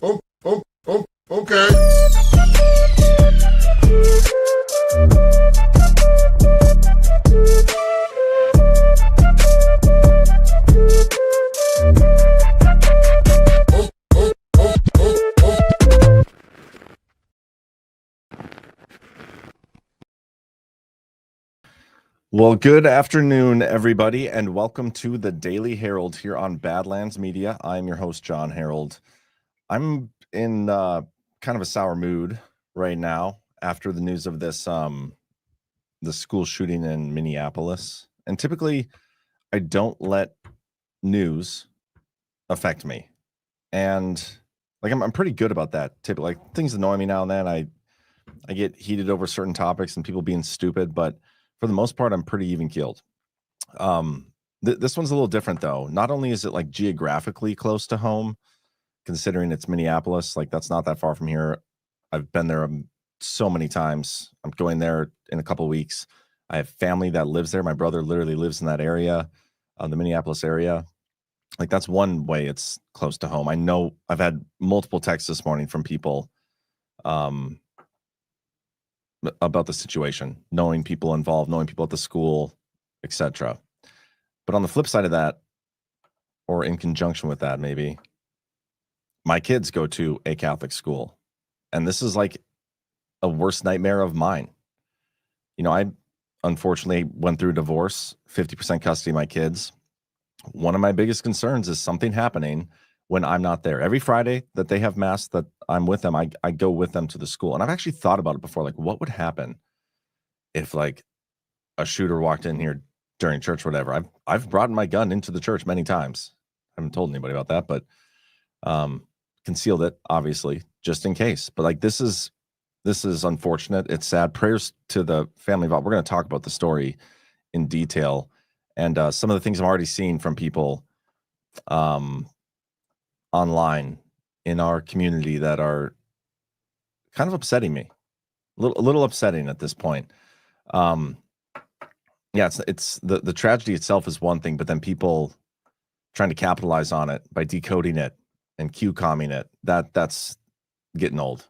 Okay. Well, good afternoon, everybody, and welcome to the Daily Herald here on Badlands Media. I'm your host, Jon Herold. I'm in kind of a sour mood right now after the news of this the school shooting in Minneapolis. And typically, I don't let news affect me, and I'm pretty good about that. Typically, like things annoy me now and then. I get heated over certain topics and people being stupid, but for the most part, I'm pretty even keeled. This one's a little different though. Not only is it like geographically close to home, considering it's Minneapolis, like that's not that far from here. I've been there so many times. I'm going there in a couple of weeks. I have family that lives there. My brother literally lives in that area, the Minneapolis area. Like that's one way it's close to home. I know I've had multiple texts this morning from people about the situation, knowing people involved, knowing people at the school, etc. But on the flip side of that, or in conjunction with that, maybe, my kids go to a Catholic school, and this is like a worst nightmare of mine. You know, I unfortunately went through divorce, 50% custody of my kids. One of my biggest concerns is something happening when I'm not there. Every Friday that they have mass that I'm with them, I go with them to the school. And I've actually thought about it before, like what would happen if like a shooter walked in here during church, whatever. I've brought my gun into the church many times. I haven't told anybody about that, but concealed it, obviously, just in case. But like this is unfortunate. It's sad. Prayers to the family involved. We're going to talk about the story in detail and some of the things I'm already seeing from people online in our community that are kind of upsetting me. A little upsetting at this point. Yeah, it's the tragedy itself is one thing, but then people trying to capitalize on it by decoding it and QComming it, that's getting old.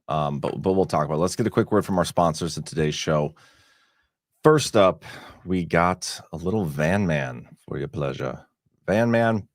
But we'll talk about it. Let's get a quick word from our sponsors of today's show. First up, we got a little Van Man for your pleasure. Van Man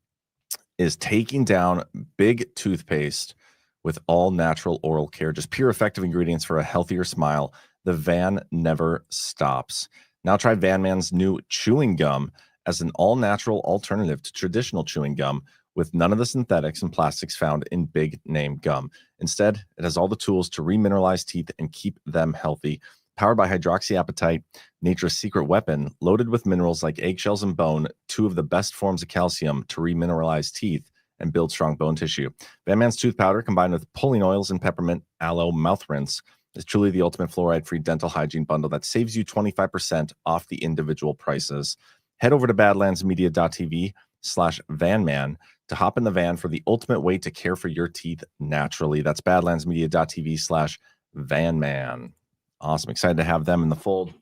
is taking down big toothpaste with all natural oral care, just pure effective ingredients for a healthier smile. The Van never stops. Now try Van Man's new chewing gum as an all-natural alternative to traditional chewing gum with none of the synthetics and plastics found in big name gum. Instead, it has all the tools to remineralize teeth and keep them healthy. Powered by hydroxyapatite, nature's secret weapon, loaded with minerals like eggshells and bone, two of the best forms of calcium to remineralize teeth and build strong bone tissue. Van Man's tooth powder combined with pulling oils and peppermint aloe mouth rinse is truly the ultimate fluoride-free dental hygiene bundle that saves you 25% off the individual prices. Head over to badlandsmedia.tv/vanman to hop in the van for the ultimate way to care for your teeth naturally. That's badlandsmedia.tv/vanman. Awesome. Excited to have them in the fold.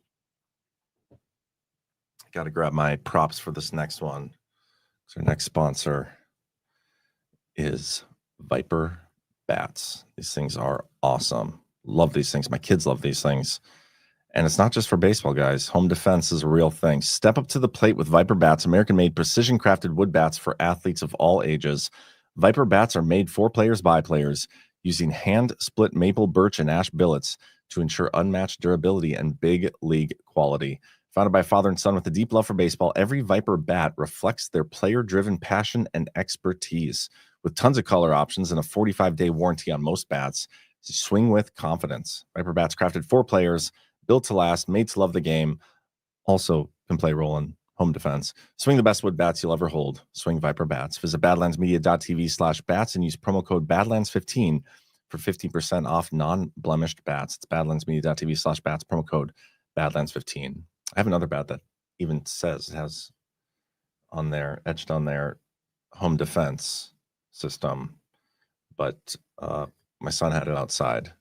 Got to grab my props for this next one. So our next sponsor is Viper bats. These things are awesome. Love these things. My kids love these things. And it's not just for baseball, guys. Home defense is a real thing. Step up to the plate with Viper bats, American-made, precision-crafted wood bats for athletes of all ages. Viper bats are made for players by players using hand-split maple, birch, and ash billets to ensure unmatched durability and big league quality. Founded by father and son with a deep love for baseball, every Viper bat reflects their player-driven passion and expertise. With tons of color options and a 45-day warranty on most bats, swing with confidence. Viper bats crafted for players, built to last, made to love the game. Also can play a role in home defense. Swing the best wood bats you'll ever hold. Swing Viper bats. Visit badlandsmedia.tv/bats and use promo code Badlands15 for 15% off non-blemished bats. It's badlandsmedia.tv/bats, promo code Badlands15. I have another bat that even says, it has on there, etched on there, home defense system. But my son had it outside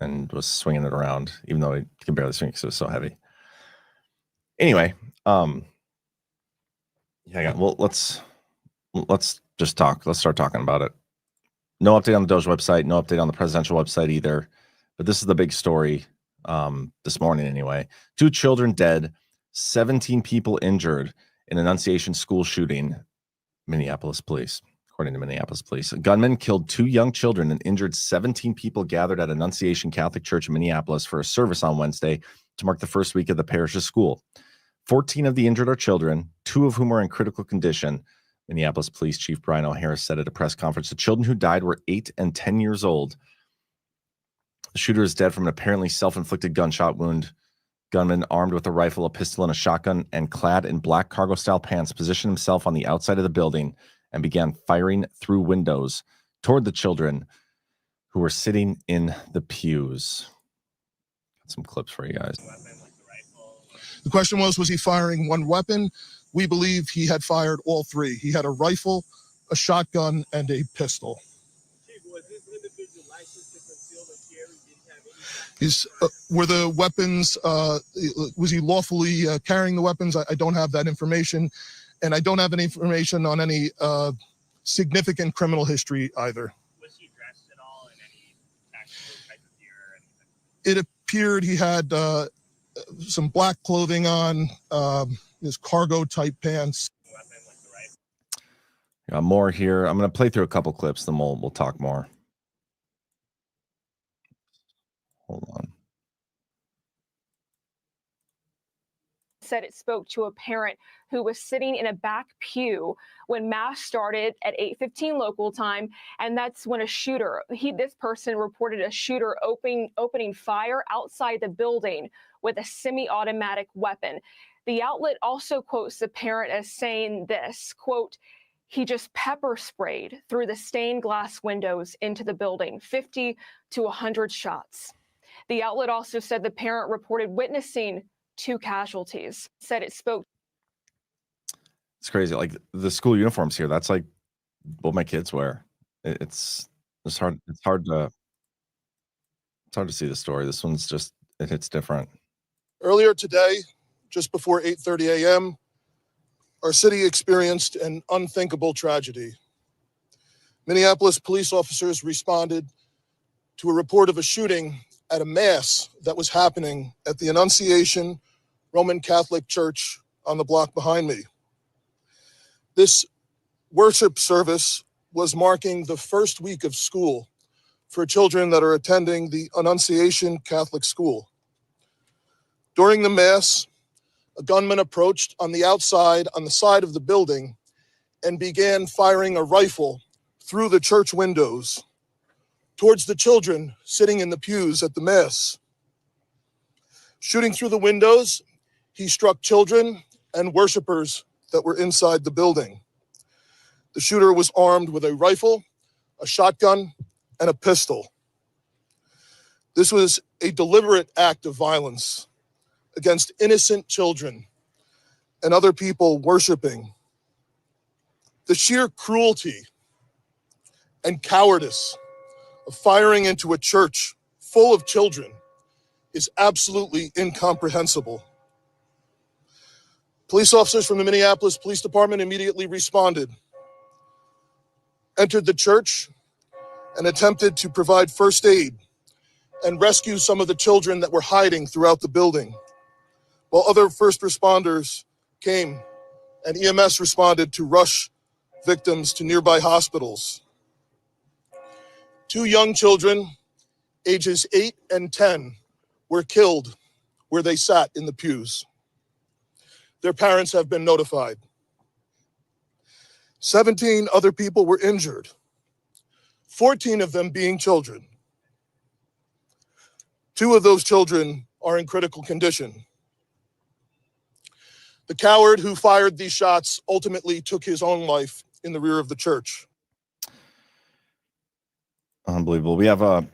and was swinging it around, even though he could barely swing because it was so heavy. Anyway, yeah, well, let's just talk. Let's start talking about it. No update on the Doge website, no update on the presidential website either. But this is the big story this morning anyway. 2 children dead, 17 people injured in Annunciation school shooting, Minneapolis police. According to Minneapolis police, a gunman killed 2 young children and injured 17 people gathered at Annunciation Catholic Church in Minneapolis for a service on Wednesday to mark the first week of the parish's school. 14 of the injured are children, 2 of whom are in critical condition. Minneapolis Police Chief Brian O'Hara said at a press conference the children who died were 8 and 10 years old. The shooter is dead from an apparently self-inflicted gunshot wound. Gunman armed with a rifle, a pistol, and a shotgun and clad in black cargo-style pants positioned himself on the outside of the building and began firing through windows toward the children who were sitting in the pews. Got some clips for you guys. The question was he firing one weapon? We believe he had fired all 3. He had a rifle, a shotgun, and a pistol. Chief, was this individual licensed to conceal and carry? Were the weapons, was he lawfully carrying the weapons? I don't have that information. And I don't have any information on any significant criminal history either. Was he dressed at all in any tactical type of gear or anything? It appeared he had some black clothing on, his cargo type pants. Got more here. I'm going to play through a couple clips, then we'll talk more. Hold on. Said it spoke to a parent who was sitting in a back pew when mass started at 8:15 local time, and that's when a shooter, this person reported a shooter opening fire outside the building with a semi-automatic weapon. The outlet also quotes the parent as saying this, quote, "He just pepper sprayed through the stained glass windows into the building, 50 to 100 shots." The outlet also said the parent reported witnessing 2 casualties. Said it spoke. It's crazy. Like the school uniforms here, that's like what my kids wear. It's hard. It's hard to see the story. This one's just, it hits different. Earlier today, just before 8:30 a.m., our city experienced an unthinkable tragedy. Minneapolis police officers responded to a report of a shooting at a mass that was happening at the Annunciation Roman Catholic Church on the block behind me. This worship service was marking the first week of school for children that are attending the Annunciation Catholic School. During the mass, a gunman approached on the outside, on the side of the building, and began firing a rifle through the church windows towards the children sitting in the pews at the mass. Shooting through the windows, he struck children and worshipers that were inside the building. The shooter was armed with a rifle, a shotgun, and a pistol. This was a deliberate act of violence against innocent children and other people worshiping. The sheer cruelty and cowardice of firing into a church full of children is absolutely incomprehensible. Police officers from the Minneapolis Police Department immediately responded, entered the church, and attempted to provide first aid and rescue some of the children that were hiding throughout the building, while other first responders came and EMS responded to rush victims to nearby hospitals. 2 young children, ages 8 and 10, were killed where they sat in the pews. Their parents have been notified. 17 other people were injured, 14 of them being children. 2 of those children are in critical condition. The coward who fired these shots ultimately took his own life in the rear of the church. Unbelievable. We have a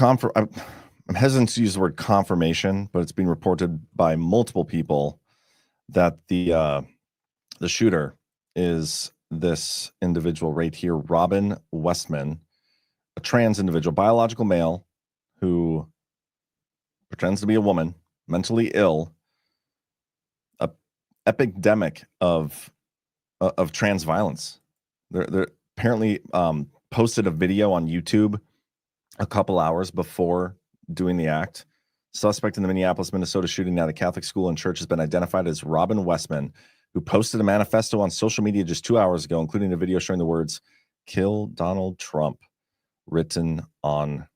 I'm hesitant to use the word confirmation, but it's been reported by multiple people that the shooter is this individual right here, Robin Westman, a trans individual, biological male who pretends to be a woman, mentally ill, a epidemic of trans violence. They're apparently posted a video on YouTube a couple hours before doing the act. Suspect in the Minneapolis, Minnesota shooting at a Catholic school and church has been identified as Robin Westman, who posted a manifesto on social media just 2 hours ago, including a video showing the words, "Kill Donald Trump," written on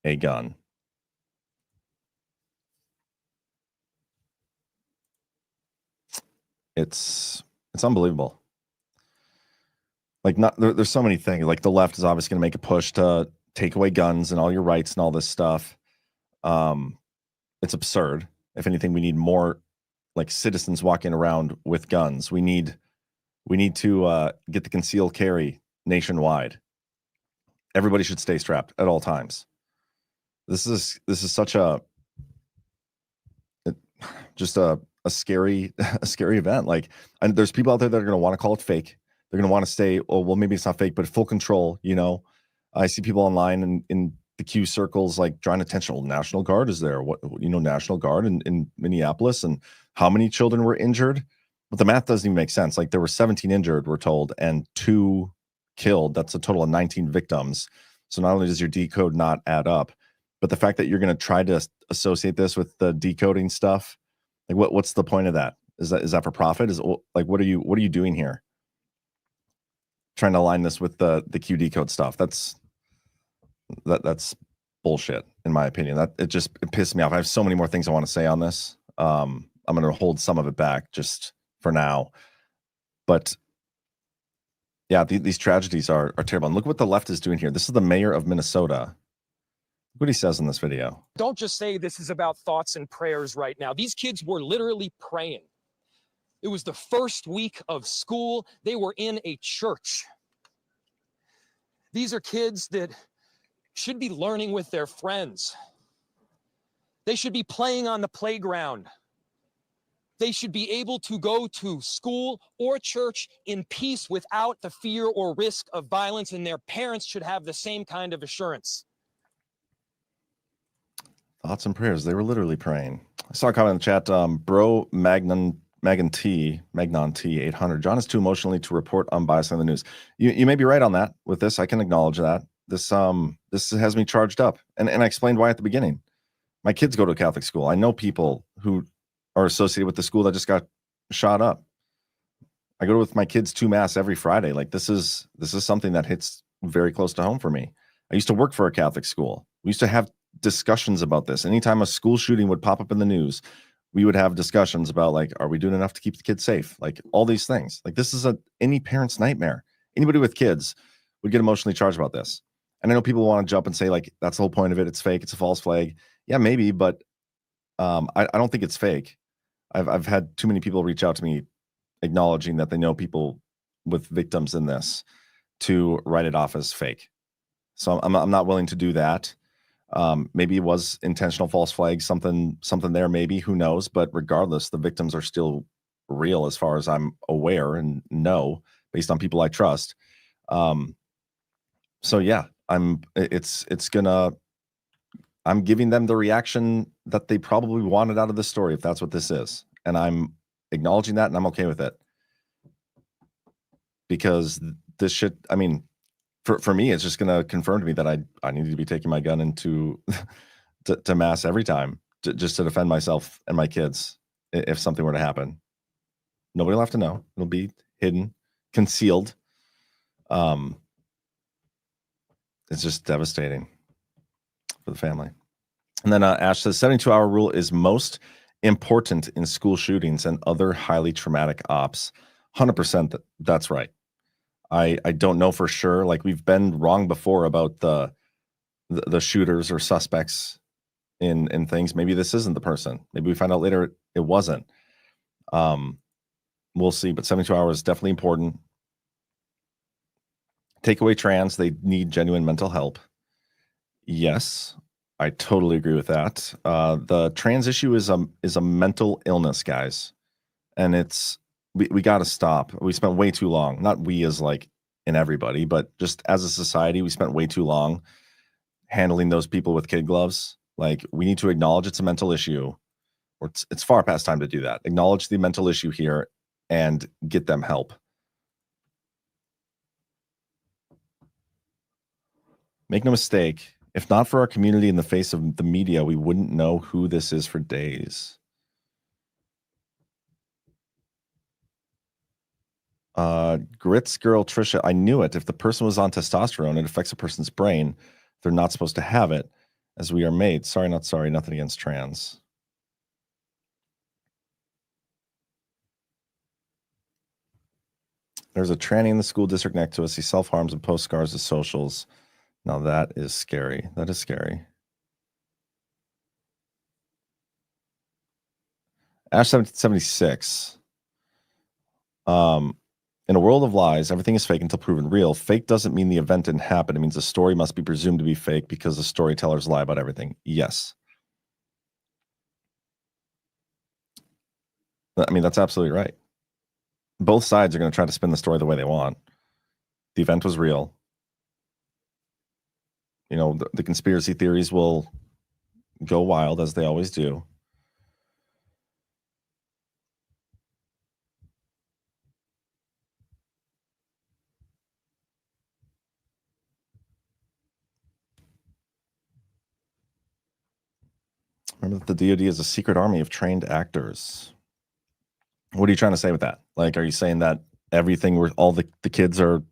a gun. It's unbelievable. Like, there's so many things. Like, the left is obviously going to make a push to take away guns and all your rights and all this stuff. It's absurd. If anything, we need more like citizens walking around with guns. We need to get the concealed carry nationwide. Everybody should stay strapped at all times. This is such a scary event. Like, and there's people out there that are going to want to call it fake. They're going to want to say, oh, well, maybe it's not fake, but full control. You know, I see people online and in the Q circles like drawing attention. Well, National Guard is there. What, National Guard in Minneapolis, and how many children were injured? But the math doesn't even make sense. Like, there were 17 injured, we're told, and 2 killed. That's a total of 19 victims. So not only does your decode not add up, but the fact that you're going to try to associate this with the decoding stuff, like what's the point of that? Is that for profit? Is like, what are you doing here? Trying to align this with the Q decode stuff. That's bullshit, in my opinion. It pissed me off. I have so many more things I want to say on this. I'm going to hold some of it back just for now. But yeah, these tragedies are terrible. And look what the left is doing here. This is the mayor of Minnesota. Look what he says in this video. Don't just say this is about thoughts and prayers right now. These kids were literally praying. It was the first week of school. They were in a church. These are kids that should be learning with their friends. They should be playing on the playground. They should be able to go to school or church in peace without the fear or risk of violence, and their parents should have the same kind of assurance. Thoughts and prayers. They were literally praying. I saw a comment in the chat. Bro Magnon T 800. John is too emotionally to report unbiased on the news. You may be right on that. With this, I can acknowledge that. This has me charged up, and I explained why at the beginning. My kids go to a Catholic school. I know people who are associated with the school that just got shot up. I go with my kids to mass every Friday. Like, this is something that hits very close to home for me. I used to work for a Catholic school. We used to have discussions about this. Anytime a school shooting would pop up in the news, we would have discussions about, like, are we doing enough to keep the kids safe? Like, all these things. Like, this is any parent's nightmare. Anybody with kids would get emotionally charged about this. And I know people want to jump and say, like, that's the whole point of it. It's fake. It's a false flag. Yeah, maybe, but I don't think it's fake. I've had too many people reach out to me acknowledging that they know people with victims in this to write it off as fake. So I'm not willing to do that. Maybe it was intentional false flag, something there, maybe, who knows? But regardless, the victims are still real as far as I'm aware and know, based on people I trust. So yeah, I'm giving them the reaction that they probably wanted out of this story, if that's what this is. And I'm acknowledging that, and I'm okay with it. Because this shit, I mean, for me, it's just going to confirm to me that I need to be taking my gun into to mass every time, just to defend myself and my kids if something were to happen. Nobody will have to know. It'll be hidden, concealed. It's just devastating for the family. And then Ash says 72-hour rule is most important in school shootings and other highly traumatic ops. 100% that's right. I don't know for sure. Like, we've been wrong before about the shooters or suspects in things. Maybe this isn't the person. Maybe we find out later it wasn't. We'll see. But 72 hours is definitely important. Take away trans. They need genuine mental help. Yes, I totally agree with that. The trans issue is a mental illness, guys, and we got to stop. We spent way too long. Not we as like in everybody, but just as a society, we spent way too long handling those people with kid gloves. Like, we need to acknowledge it's a mental issue, or it's far past time to do that. Acknowledge the mental issue here and get them help. Make no mistake, if not for our community in the face of the media, we wouldn't know who this is for days. Grits girl Trisha, I knew it. If the person was on testosterone, it affects a person's brain. They're not supposed to have it, as we are made. Sorry, not sorry. Nothing against trans. There's a tranny in the school district next to us. He self-harms and posts scars to socials. Now that is scary. That is scary. Ash 1776. In a world of lies, everything is fake until proven real. Fake doesn't mean the event didn't happen. It means the story must be presumed to be fake because the storytellers lie about everything. Yes. I mean, that's absolutely right. Both sides are going to try to spin the story the way they want. The event was real. You know, the conspiracy theories will go wild, as they always do. Remember that the DoD is a secret army of trained actors. What are you trying to say with that? Like, are you saying that everything where all the kids are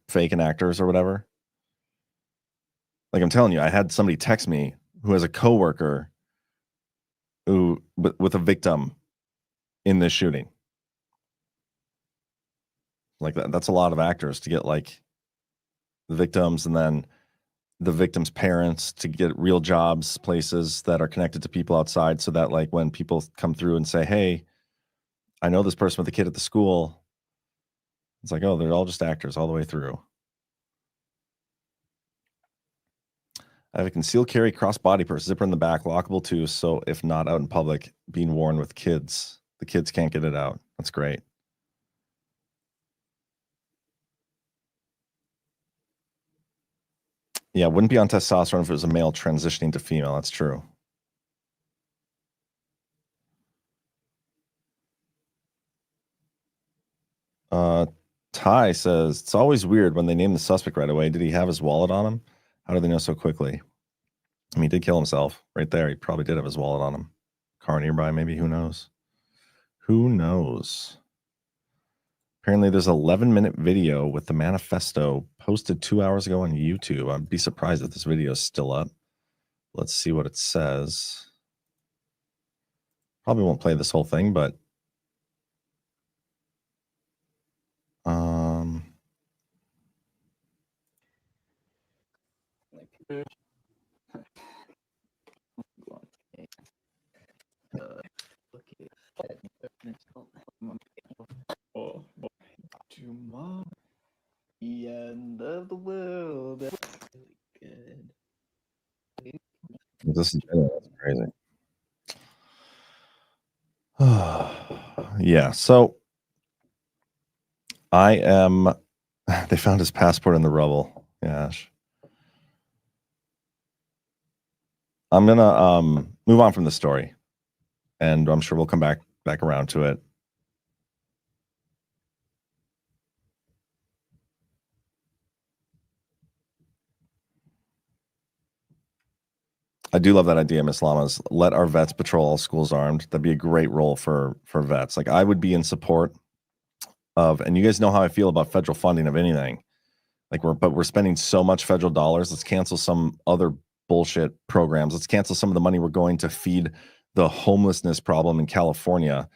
fake and actors or whatever? Like, I'm telling you, I had somebody text me who has a coworker who with a victim in this shooting. Like that's a lot of actors to get like the victims and then the victims' parents to get real jobs, places that are connected to people outside, so that like when people come through and say, "Hey, I know this person with a kid at the school," it's like, oh, they're all just actors all the way through. I have a concealed carry crossbody purse, zipper in the back, lockable too, so if not out in public, being worn with kids, the kids can't get it out. That's great. Yeah, wouldn't be on testosterone if it was a male transitioning to female. That's true. Ty says, it's always weird when they name the suspect right away. Did he have his wallet on him? How do they know so quickly? I mean, he did kill himself right there. He probably did have his wallet on him. Car nearby, maybe. Who knows? Who knows? Apparently, there's an 11-minute video with the manifesto posted 2 hours ago on YouTube. I'd be surprised if this video is still up. Let's see what it says. Probably won't play this whole thing, but Tomorrow, the end of the world. That's really good. this is crazy. Yeah, so I am. They found his passport in the rubble. Gosh. I'm gonna move on from the story, and I'm sure we'll come back around to it. I do love that idea, Miss Lamas. Let our vets patrol all schools armed. That'd be a great role for vets. Like I would be in support of, and you guys know how I feel about federal funding of anything. Like we're spending so much federal dollars. Let's cancel some other bullshit programs. Let's cancel some of the money we're going to feed the homelessness problem in California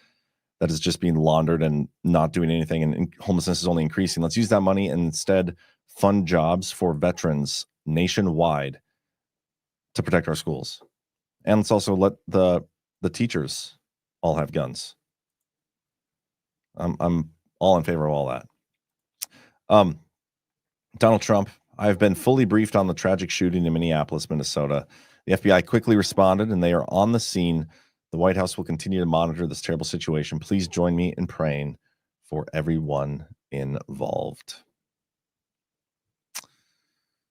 that is just being laundered and not doing anything, and homelessness is only increasing. Let's use that money and instead fund jobs for veterans nationwide to protect our schools. And let's also let the teachers all have guns. I'm all in favor of all that. Donald Trump, I've been fully briefed on the tragic shooting in Minneapolis, Minnesota. The FBI quickly responded and they are on the scene. The White House will continue to monitor this terrible situation. Please join me in praying for everyone involved.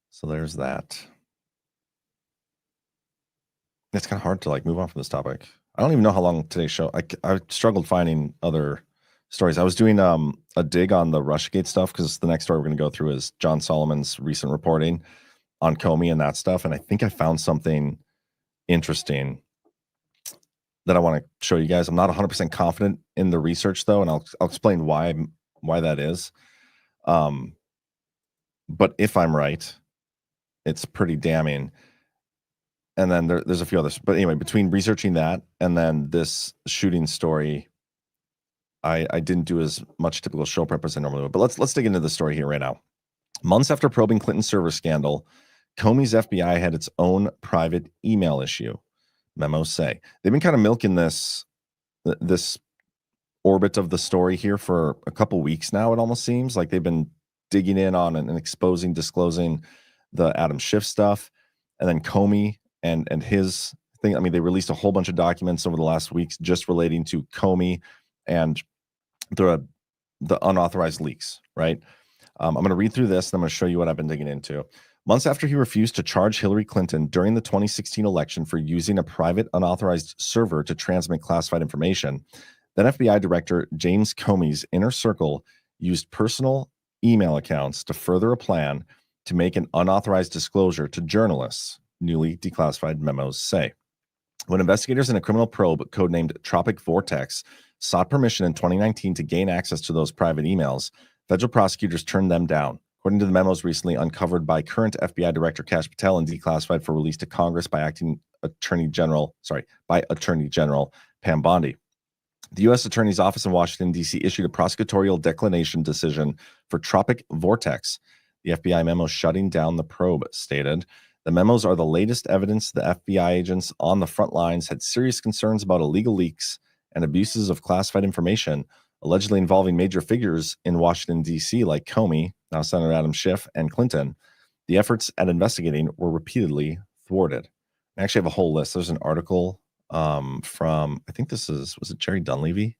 So there's that. It's kind of hard to like move on from this topic. I don't even know how long today's show. I struggled finding other stories. I was doing a dig on the Russiagate stuff because the next story we're going to go through is John Solomon's recent reporting on Comey and that stuff, and I think I found something interesting that I want to show you guys. I'm not 100% confident in the research though, and I'll explain why that is. But if I'm right, it's pretty damning. And then there's a few others. But anyway, between researching that and then this shooting story, I didn't do as much typical show prep as I normally would. But let's dig into the story here right now. Months after probing Clinton's server scandal, Comey's FBI had its own private email issue. Memos say they've been kind of milking this orbit of the story here for a couple weeks now. It almost seems like they've been digging in on and exposing, disclosing the Adam Schiff stuff, and then Comey and his thing. I mean, they released a whole bunch of documents over the last weeks just relating to Comey and the unauthorized leaks. Right. I'm going to read through this, and I'm going to show you what I've been digging into. Months after he refused to charge Hillary Clinton during the 2016 election for using a private unauthorized server to transmit classified information, then FBI Director James Comey's inner circle used personal email accounts to further a plan to make an unauthorized disclosure to journalists, newly declassified memos say. When investigators in a criminal probe codenamed Tropic Vortex sought permission in 2019 to gain access to those private emails, federal prosecutors turned them down, according to the memos recently uncovered by current FBI Director Kash Patel and declassified for release to Congress by Attorney General Pam Bondi. The U.S. Attorney's Office in Washington, D.C. issued a prosecutorial declination decision for Tropic Vortex. The FBI memo shutting down the probe stated, the memos are the latest evidence the FBI agents on the front lines had serious concerns about illegal leaks and abuses of classified information, allegedly involving major figures in Washington, D.C., like Comey, now Senator Adam Schiff, and Clinton. The efforts at investigating were repeatedly thwarted. I actually have a whole list. There's an article from, I think was it Jerry Dunleavy?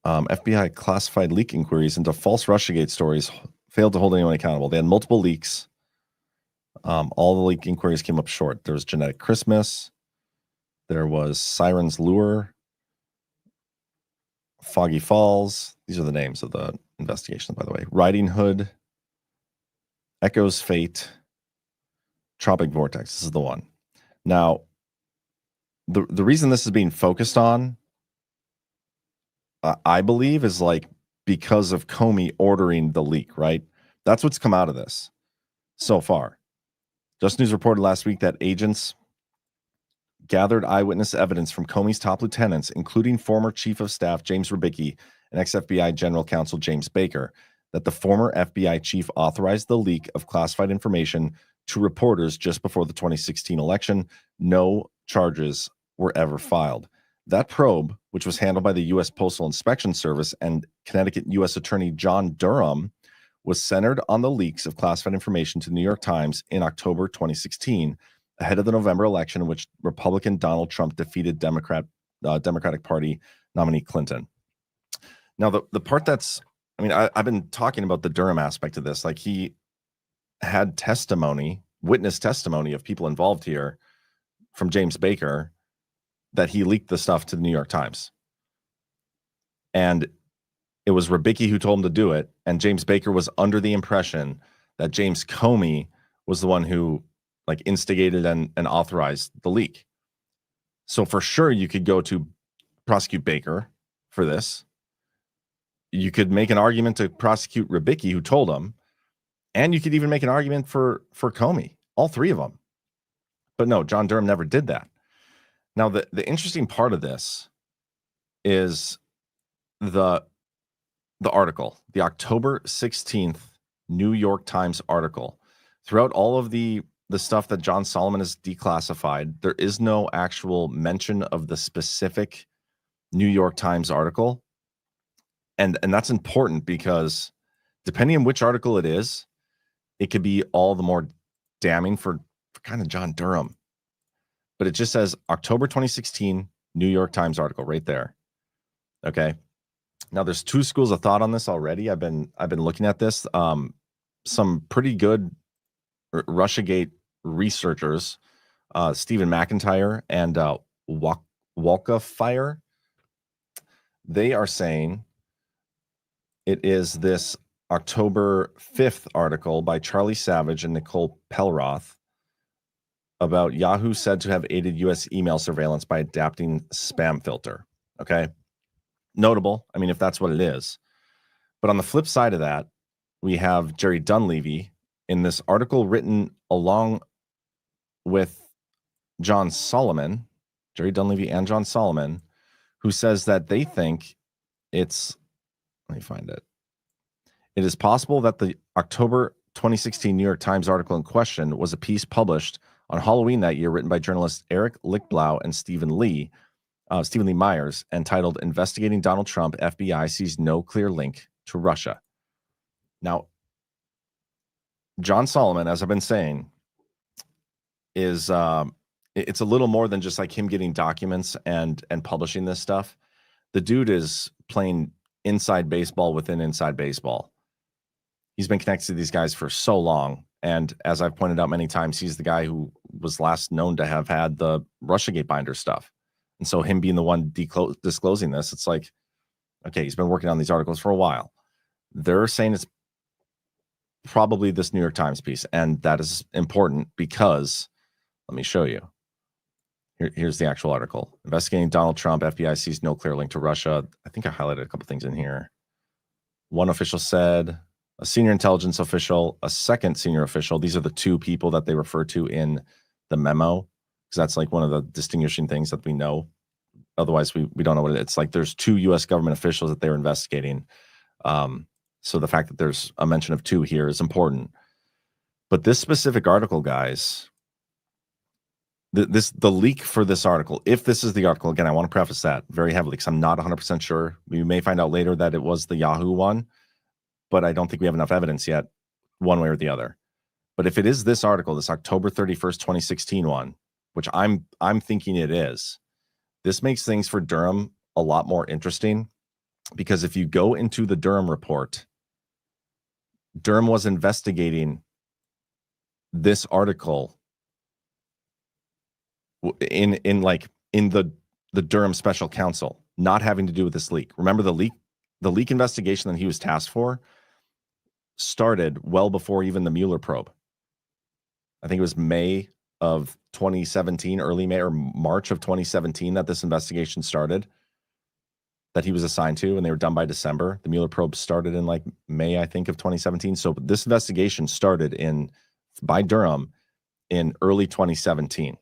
FBI classified leak inquiries into false Russiagate stories failed to hold anyone accountable. They had multiple leaks. All the leak inquiries came up short. There was Genetic Christmas. There was Siren's Lure, Foggy Falls. These are the names of the investigations, by the way. Riding Hood, Echo's Fate, Tropic Vortex. This is the one. Now, the reason this is being focused on, I believe, is like because of Comey ordering the leak, right? That's what's come out of this so far. Just News reported last week that agents gathered eyewitness evidence from Comey's top lieutenants, including former Chief of Staff James Rybicki and ex-FBI General Counsel James Baker, that the former FBI chief authorized the leak of classified information to reporters just before the 2016 election. No charges were ever filed. That probe, which was handled by the U.S. Postal Inspection Service and Connecticut U.S. Attorney John Durham, was centered on the leaks of classified information to the New York Times in October 2016, ahead of the November election in which Republican Donald Trump defeated Democratic Party nominee Clinton. Now, the part that's, I mean, I've been talking about the Durham aspect of this. Like, he had testimony, witness testimony of people involved here from James Baker that he leaked the stuff to the New York Times. And it was Rybicki who told him to do it. And James Baker was under the impression that James Comey was the one who like instigated and authorized the leak. So for sure, you could go to prosecute Baker for this. You could make an argument to prosecute Rybicki, who told him, and you could even make an argument for Comey, all three of them. But no, John Durham never did that. Now, the interesting part of this is the article, the October 16th New York Times article. Throughout all of the stuff that John Solomon has declassified, there is no actual mention of the specific New York Times article. And that's important because depending on which article it is, it could be all the more damning for kind of John Durham. But it just says October 2016 New York Times article right there. Okay. Now there's two schools of thought on this already. I've been looking at this. Some pretty good Russiagate researchers, Stephen McIntyre and Walka Fire, they are saying It is this October 5th article by Charlie Savage and Nicole Pelroth about Yahoo said to have aided U.S. email surveillance by adapting spam filter. Okay. Notable. I mean, if that's what it is. But on the flip side of that, we have Jerry Dunleavy in this article written along with John Solomon, Jerry Dunleavy and John Solomon, who says that they think it's, let me find it. It is possible that the October 2016 New York Times article in question was a piece published on Halloween that year, written by journalists Eric Lichtblau and Stephen Lee Meyers, entitled "Investigating Donald Trump, FBI Sees No Clear Link to Russia." Now, John Solomon, as I've been saying, is it's a little more than just like him getting documents and publishing this stuff. The dude is playing inside baseball within inside baseball. He's been connected to these guys for so long. And as I've pointed out many times, he's the guy who was last known to have had the Russiagate binder stuff. And so him being the one disclosing this, it's like, okay, he's been working on these articles for a while. They're saying it's probably this New York Times piece. And that is important because, let me show you. Here's the actual article. Investigating Donald Trump, FBI sees no clear link to Russia. I think I highlighted a couple things in here. One official said, a senior intelligence official, a second senior official. These are the two people that they refer to in the memo, because that's like one of the distinguishing things that we know. Otherwise, we don't know what it's like. There's two U.S. government officials that they're investigating. So the fact that there's a mention of two here is important. But this specific article, guys, the leak for this article, if this is the article, again, I want to preface that very heavily because I'm not 100% sure. We may find out later that it was the Yahoo one, but I don't think we have enough evidence yet, one way or the other. But if it is this article, this October 31st, 2016 one, which I'm thinking it is, this makes things for Durham a lot more interesting, because if you go into the Durham Report, Durham was investigating this article in the Durham Special Counsel, not having to do with this leak. Remember the leak investigation that he was tasked for started well before even the Mueller probe. I think it was May of 2017, early May or March of 2017 that this investigation started, that he was assigned to, and they were done by December. The Mueller probe started in like May, I think, of 2017. So this investigation started by Durham in early 2017.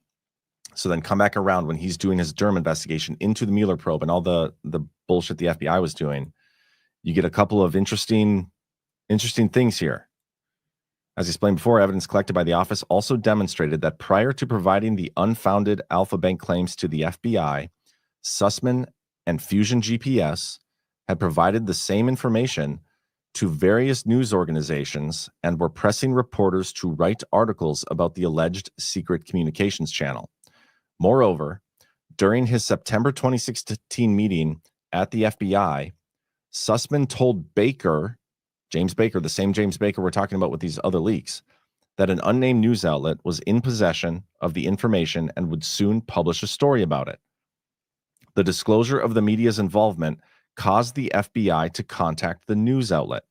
So then come back around when he's doing his Durham investigation into the Mueller probe and all the bullshit the FBI was doing. You get a couple of interesting things here. As explained before, evidence collected by the office also demonstrated that prior to providing the unfounded Alpha Bank claims to the FBI, Sussman and Fusion GPS had provided the same information to various news organizations and were pressing reporters to write articles about the alleged secret communications channel. Moreover, during his September 2016 meeting at the FBI, Sussman told James Baker, the same James Baker we're talking about with these other leaks, that an unnamed news outlet was in possession of the information and would soon publish a story about it. The disclosure of the media's involvement caused the FBI to contact the news outlet.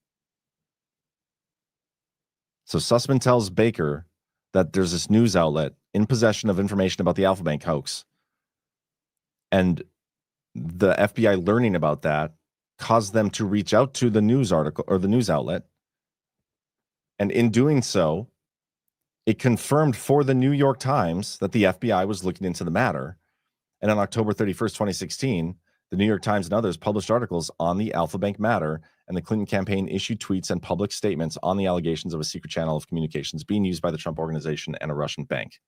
So Sussman tells Baker that there's this news outlet in possession of information about the Alpha Bank hoax. And the FBI learning about that caused them to reach out to the news article or the news outlet. And in doing so, it confirmed for the New York Times that the FBI was looking into the matter. And on October 31st, 2016, the New York Times and others published articles on the Alpha Bank matter, and the Clinton campaign issued tweets and public statements on the allegations of a secret channel of communications being used by the Trump organization and a Russian bank.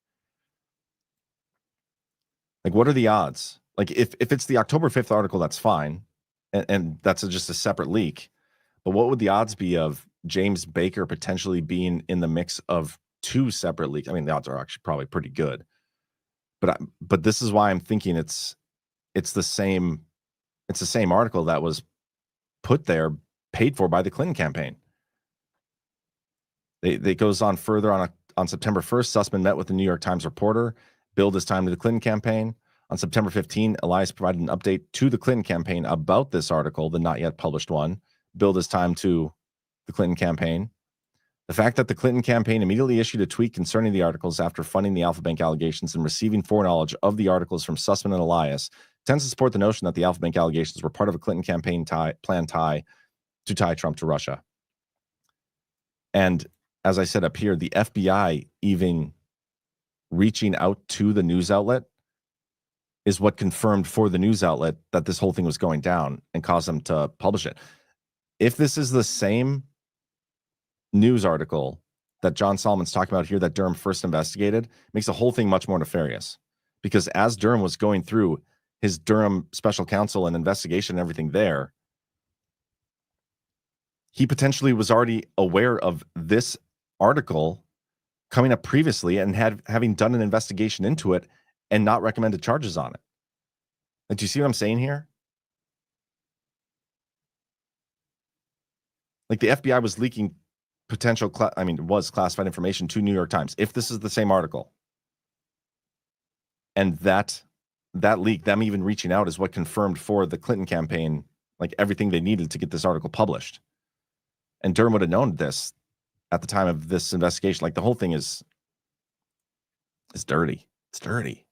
Like, what are the odds? Like, if it's the October 5th article, that's fine. And that's just a separate leak. But what would the odds be of James Baker potentially being in the mix of two separate leaks? I mean, the odds are actually probably pretty good. But this is why I'm thinking it's the same article that was put there, paid for by the Clinton campaign. It goes on further on September 1st, Sussman met with the New York Times reporter, billed his time to the Clinton campaign. On September 15, Elias provided an update to the Clinton campaign about this article, the not yet published one, billed his time to the Clinton campaign. The fact that the Clinton campaign immediately issued a tweet concerning the articles after funding the Alpha Bank allegations and receiving foreknowledge of the articles from Sussman and Elias tends to support the notion that the Alpha Bank allegations were part of a Clinton campaign plan to tie Trump to Russia. And as I said up here, the FBI even reaching out to the news outlet is what confirmed for the news outlet that this whole thing was going down and caused them to publish it. If this is the same news article that John Solomon's talking about here that Durham first investigated, it makes the whole thing much more nefarious. Because as Durham was going through his Durham special counsel and investigation and everything there, he potentially was already aware of this article coming up previously and having done an investigation into it and not recommended charges on it. Like, do you see what I'm saying here? Like, the FBI was leaking potential, was classified information to New York Times. If this is the same article, and that leak, them even reaching out, is what confirmed for the Clinton campaign, like, everything they needed to get this article published. And Durham would have known this at the time of this investigation. Like, the whole thing is dirty. It's dirty.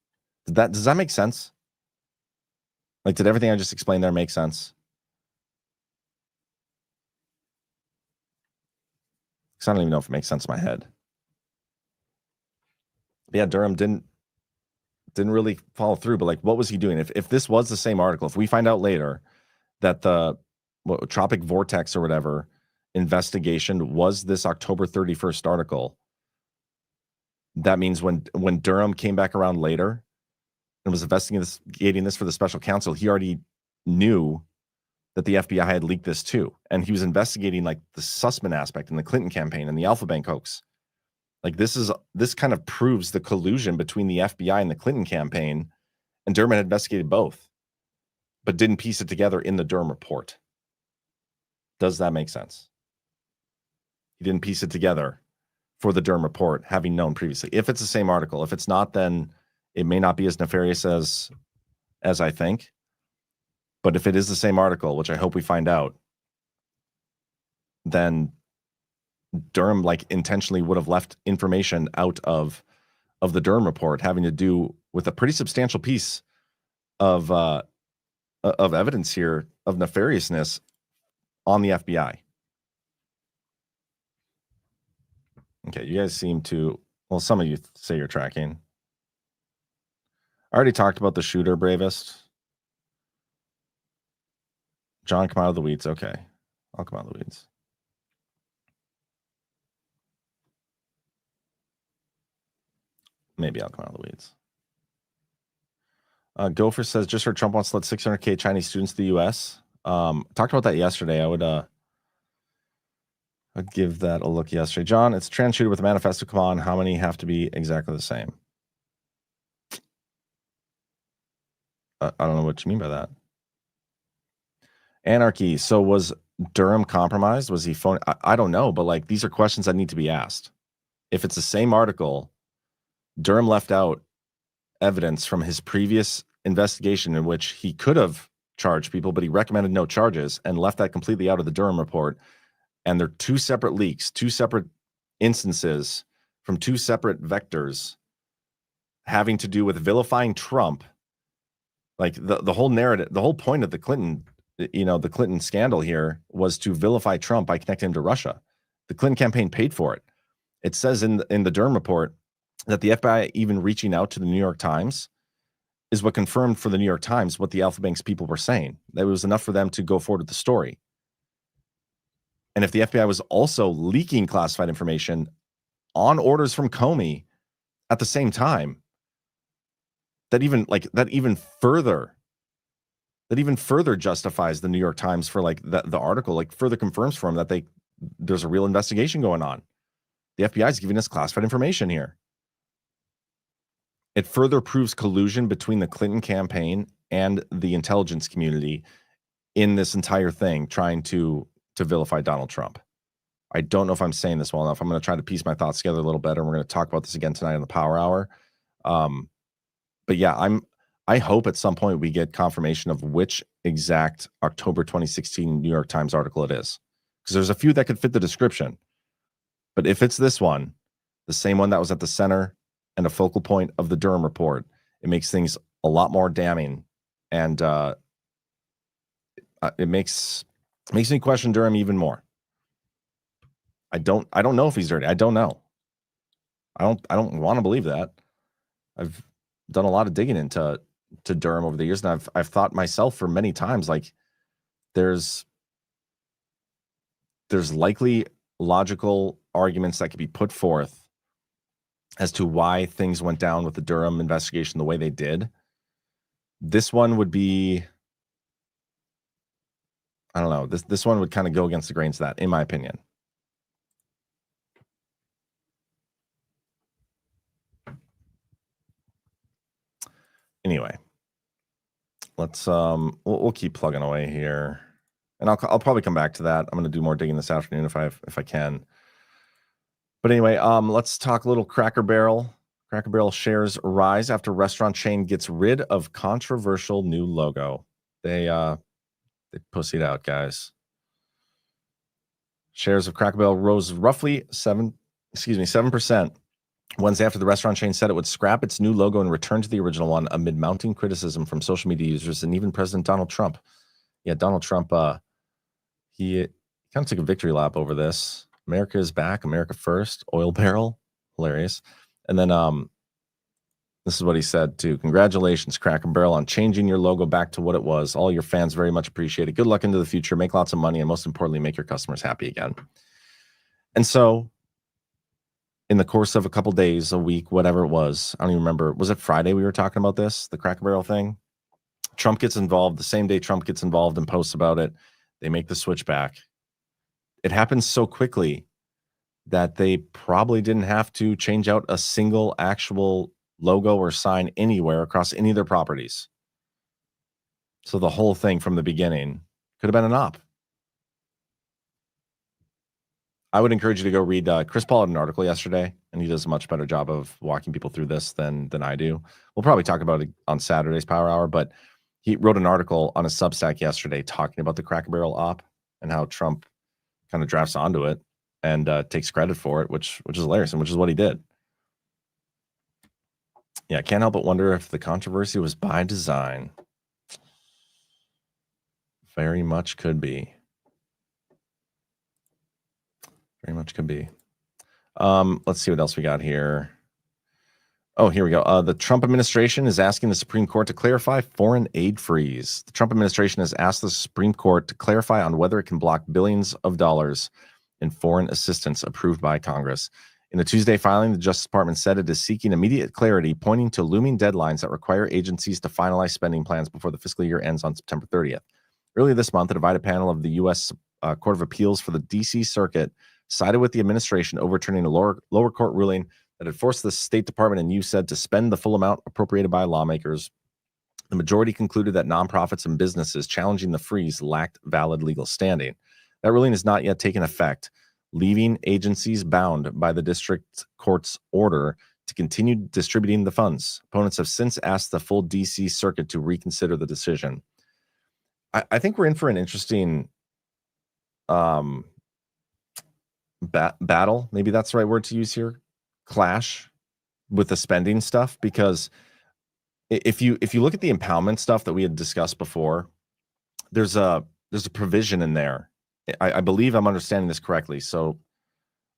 Does that make sense? Like, did everything I just explained there make sense? Because I don't even know if it makes sense in my head. But yeah, Durham didn't really follow through. But like, what was he doing? If this was the same article, if we find out later that the Tropic Vortex or whatever investigation was this October 31st article, that means when Durham came back around later and was investigating this for the special counsel, he already knew that the FBI had leaked this too. And he was investigating like the Sussman aspect in the Clinton campaign and the Alpha Bank hoax. Like, this kind of proves the collusion between the FBI and the Clinton campaign, and Durham had investigated both, but didn't piece it together in the Durham report. Does that make sense? He didn't piece it together for the Durham report, having known previously. If it's the same article, if it's not, then it may not be as nefarious as I think. But if it is the same article, which I hope we find out, then Durham like intentionally would have left information out of the Durham report having to do with a pretty substantial piece of evidence here of nefariousness on the FBI. Okay, you guys seem to, well, some of you say you're tracking. I already talked about the shooter, Bravest. John, come out of the weeds. Okay, I'll come out of the weeds. Maybe I'll come out of the weeds. Gopher says, just heard Trump wants to let 600K Chinese students to the U.S. Talked about that yesterday. I'd give that a look yesterday. John, it's a trans shooter with a manifesto. Come on, how many have to be exactly the same? I don't know what you mean by that. Anarchy. So was Durham compromised? Was he phone? I don't know, but like, these are questions that need to be asked. If it's the same article, Durham left out evidence from his previous investigation in which he could have charged people, but he recommended no charges and left that completely out of the Durham report. And they're two separate leaks, two separate instances from two separate vectors having to do with vilifying Trump. Like the whole narrative, the whole point of the Clinton scandal here was to vilify Trump by connecting him to Russia. The Clinton campaign paid for it. It says in the Durham report that the FBI even reaching out to the New York Times is what confirmed for the New York Times what the Alpha Bank's people were saying. That it was enough for them to go forward with the story. And if the FBI was also leaking classified information on orders from Comey at the same time, that even further justifies the New York Times for like the article, like further confirms for them that there's a real investigation going on. The FBI is giving us classified information here. It further proves collusion between the Clinton campaign and the intelligence community in this entire thing, trying to vilify Donald Trump. I don't know if I'm saying this well enough. I'm going to try to piece my thoughts together a little better. And we're going to talk about this again tonight on the Power Hour. But yeah, I hope at some point we get confirmation of which exact October 2016 New York Times article it is, because there's a few that could fit the description. But if it's this one, the same one that was at the center and a focal point of the Durham Report, it makes things a lot more damning, and it makes me question Durham even more. I don't know if he's dirty. I don't know. I don't want to believe that. I've done a lot of digging into Durham over the years, and I've thought myself for many times, like there's likely logical arguments that could be put forth as to why things went down with the Durham investigation the way they did. This one would be, I don't know, this one would kind of go against the grains of that, in my opinion. Anyway, let's we'll keep plugging away here, and I'll probably come back to that. I'm going to do more digging this afternoon if I can. But anyway, let's talk a little Cracker Barrel. Cracker Barrel shares rise after restaurant chain gets rid of controversial new logo. They pussied out, guys. Shares of Cracker Barrel rose roughly 7% Wednesday after the restaurant chain said it would scrap its new logo and return to the original one amid mounting criticism from social media users and even President Donald Trump. Yeah, Donald Trump, he kind of took a victory lap over this. America is back, America first, oil barrel, hilarious. And then this is what he said too. Congratulations, Cracker Barrel, on changing your logo back to what it was. All your fans very much appreciate it. Good luck into the future. Make lots of money, and most importantly, make your customers happy again. And so, in the course of a couple days, a week, whatever it was, I don't even remember. Was it Friday we were talking about this, the Cracker Barrel thing? Trump gets involved. The same day Trump gets involved and posts about it, they make the switch back. It happens so quickly that they probably didn't have to change out a single actual logo or sign anywhere across any of their properties. So the whole thing from the beginning could have been an op. I would encourage you to go read Chris Paul had an article yesterday, and he does a much better job of walking people through this than I do. We'll probably talk about it on Saturday's Power Hour, but he wrote an article on a Substack yesterday talking about the Cracker Barrel op and how Trump kind of drafts onto it and takes credit for it, which is hilarious, and which is what he did. Yeah, I can't help but wonder if the controversy was by design. Very much could be. Very much could be. Let's see what else we got here. Oh, here we go. The Trump administration is asking the Supreme Court to clarify foreign aid freeze. The Trump administration has asked the Supreme Court to clarify on whether it can block billions of dollars in foreign assistance approved by Congress. In a Tuesday filing, the Justice Department said it is seeking immediate clarity, pointing to looming deadlines that require agencies to finalize spending plans before the fiscal year ends on September 30th. Earlier this month, a divided panel of the U.S. Court of Appeals for the D.C. Circuit sided with the administration, overturning a lower court ruling that had forced the State Department and USAID to spend the full amount appropriated by lawmakers. The majority concluded that nonprofits and businesses challenging the freeze lacked valid legal standing. That ruling has not yet taken effect, leaving agencies bound by the district court's order to continue distributing the funds. Opponents have since asked the full D.C. Circuit to reconsider the decision. I think we're in for an interesting battle. Maybe that's the right word to use here. Clash with the spending stuff, because if you look at the impoundment stuff that we had discussed before, there's a provision in there. I believe I'm understanding this correctly, so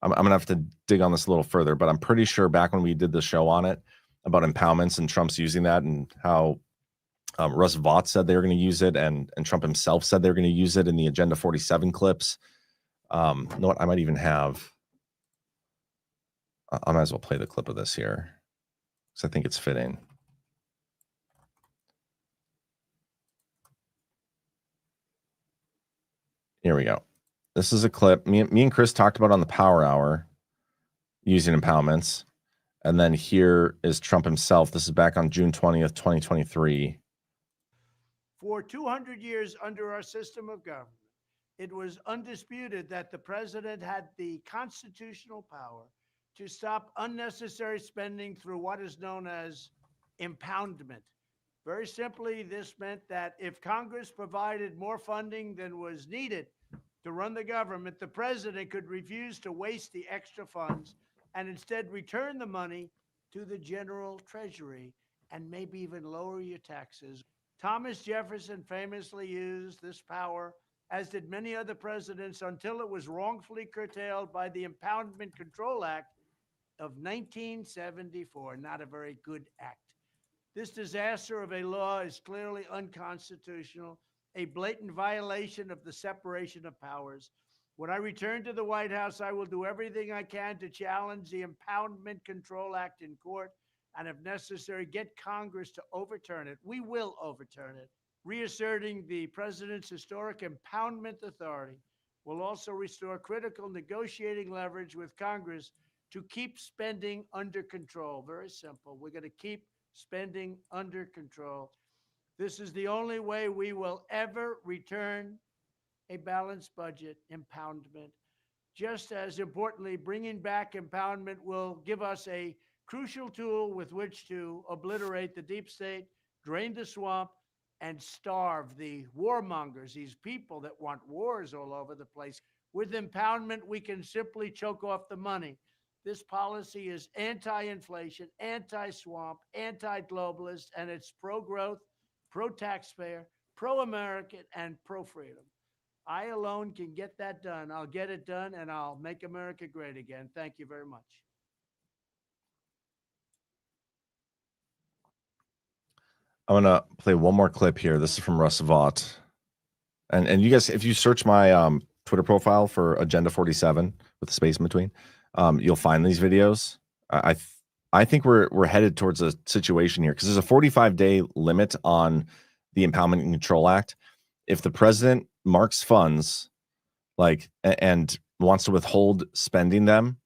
I'm gonna have to dig on this a little further, but I'm pretty sure back when we did the show on it about impoundments and Trump's using that, and how Russ Vought said they were going to use it, and Trump himself said they were going to use it in the Agenda 47 clips. You know what? I might even have. I might as well play the clip of this here, because I think it's fitting. Here we go. This is a clip me and Chris talked about on the Power Hour using impoundments. And then here is Trump himself. This is back on June 20th, 2023. For 200 years under our system of government, it was undisputed that the president had the constitutional power to stop unnecessary spending through what is known as impoundment. Very simply, this meant that if Congress provided more funding than was needed to run the government, the president could refuse to waste the extra funds and instead return the money to the general treasury and maybe even lower your taxes. Thomas Jefferson famously used this power, as did many other presidents, until it was wrongfully curtailed by the Impoundment Control Act of 1974. Not a very good act. This disaster of a law is clearly unconstitutional, a blatant violation of the separation of powers. When I return to the White House, I will do everything I can to challenge the Impoundment Control Act in court and, if necessary, get Congress to overturn it. We will overturn it. Reasserting the president's historic impoundment authority will also restore critical negotiating leverage with Congress to keep spending under control. Very simple. We're going to keep spending under control. This is the only way we will ever return a balanced budget. Impoundment. Just as importantly, bringing back impoundment will give us a crucial tool with which to obliterate the deep state, drain the swamp, and starve the warmongers, these people that want wars all over the place. With impoundment, we can simply choke off the money. This policy is anti-inflation, anti-swamp, anti-globalist, and it's pro-growth, pro-taxpayer, pro-American, and pro-freedom. I alone can get that done. I'll get it done, and I'll make America great again. Thank you very much. I'm gonna play one more clip here. This is from Russ Vought, and you guys, if you search my Twitter profile for Agenda 47 with the space in between, you'll find these videos. I think we're headed towards a situation here because there's a 45-day limit on the Impoundment and Control Act. If the president marks funds and wants to withhold spending them,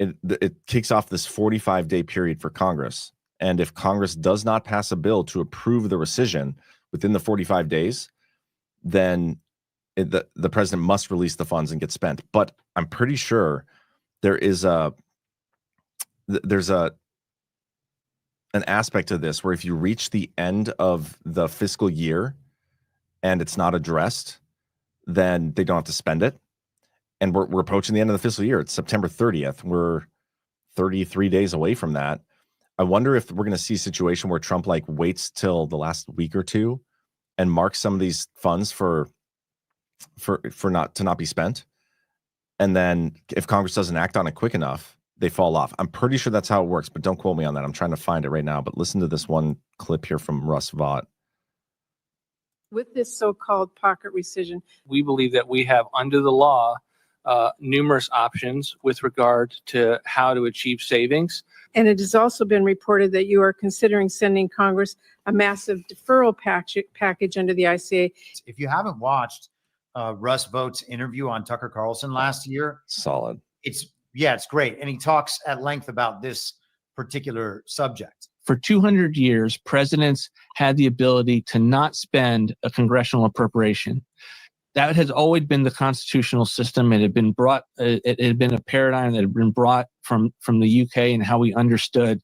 it kicks off this 45-day period for Congress. And if Congress does not pass a bill to approve the rescission within the 45 days, then the president must release the funds and get spent. But I'm pretty sure there's an aspect to this where if you reach the end of the fiscal year and it's not addressed, then they don't have to spend it. And we're approaching the end of the fiscal year. It's September 30th. We're 33 days away from that. I wonder if we're going to see a situation where Trump waits till the last week or two and marks some of these funds for not be spent. And then if Congress doesn't act on it quick enough, they fall off. I'm pretty sure that's how it works, but don't quote me on that. I'm trying to find it right now. But listen to this one clip here from Russ Vought. With this so-called pocket rescission, we believe that we have, under the law, numerous options with regard to how to achieve savings. and it has also been reported that you are considering sending Congress a massive deferral package under the ICA. If you haven't watched Russ Vought's interview on Tucker Carlson last year, solid. It's great. And he talks at length about this particular subject. For 200 years, presidents had the ability to not spend a congressional appropriation. That has always been the constitutional system. It had been brought. It had been a paradigm that had been brought from the UK and how we understood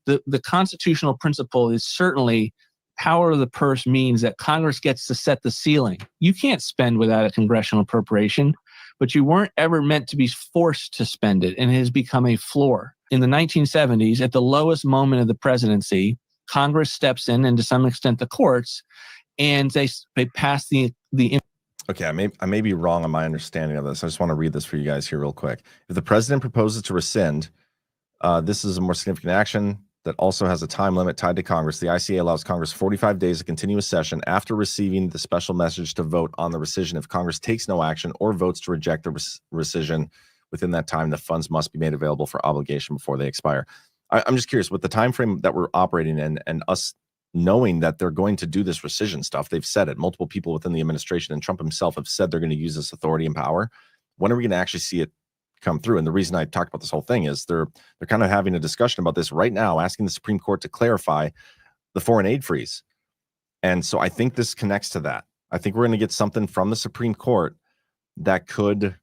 the constitutional principle is certainly power of the purse means that Congress gets to set the ceiling. You can't spend without a congressional appropriation, but you weren't ever meant to be forced to spend it, and it has become a floor. In the 1970s, at the lowest moment of the presidency, Congress steps in, and to some extent the courts, and they pass the. Okay, I may be wrong on my understanding of this. I just want to read this for you guys here real quick. If the president proposes to rescind, this is a more significant action that also has a time limit tied to Congress. The ICA allows Congress 45 days of continuous session after receiving the special message to vote on the rescission. If Congress takes no action or votes to reject the rescission within that time, the funds must be made available for obligation before they expire. I'm just curious, with the time frame that we're operating in and us knowing that they're going to do this rescission stuff, they've said it, multiple people within the administration and Trump himself have said they're going to use this authority and power. When are we going to actually see it come through? And the reason I talked about this whole thing is they're kind of having a discussion about this right now, asking the Supreme Court to clarify the foreign aid freeze. And so I think this connects to that. I think we're going to get something from the Supreme Court that could